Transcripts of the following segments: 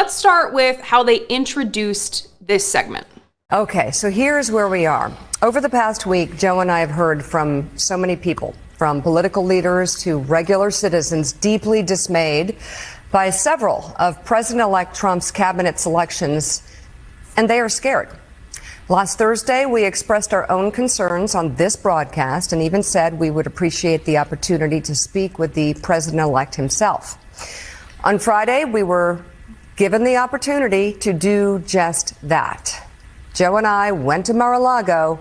let's start with how they introduced this segment. Okay, so here's where we are. Over the past week, Joe and I have heard from so many people, from political leaders to regular citizens, deeply dismayed by several of President-elect Trump's cabinet selections, and they are scared. Last Thursday, we expressed our own concerns on this broadcast and even said we would appreciate the opportunity to speak with the president-elect himself. On Friday, we were given the opportunity to do just that. Joe and I went to Mar-a-Lago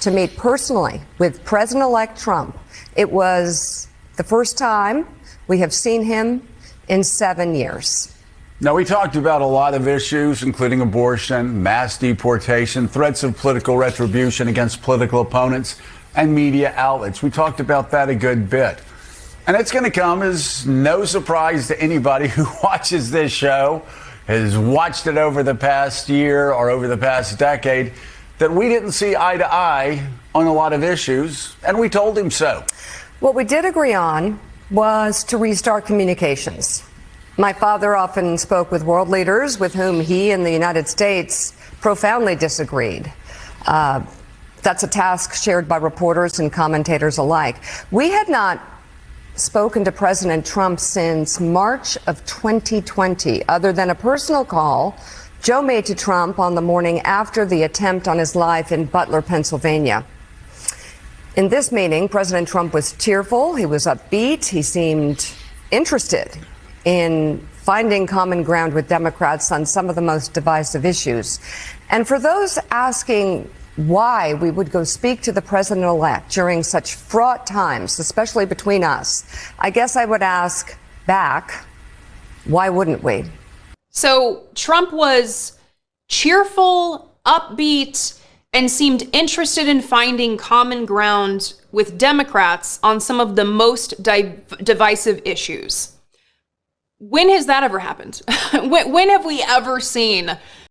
to meet personally with President-elect Trump. It was the first time we have seen him in 7 years. Now, we talked about a lot of issues, including abortion, mass deportation, threats of political retribution against political opponents, and media outlets. We talked about that a good bit. And it's going to come as no surprise to anybody who watches this show, has watched it over the past year or over the past decade, that we didn't see eye to eye on a lot of issues, and we told him so. What we did agree on was to restart communications. My father often spoke with world leaders with whom he and the United States profoundly disagreed. That's a task shared by reporters and commentators alike. We had not spoken to President Trump since March of 2020, other than a personal call Joe made to Trump on the morning after the attempt on his life in Butler, Pennsylvania. In this meeting, President Trump was cheerful, he was upbeat, he seemed interested in finding common ground with Democrats on some of the most divisive issues. And for those asking why we would go speak to the president-elect during such fraught times, especially between us, I guess I would ask back, why wouldn't we? So Trump was cheerful, upbeat, and seemed interested in finding common ground with Democrats on some of the most divisive issues. When has that ever happened? When have we ever seen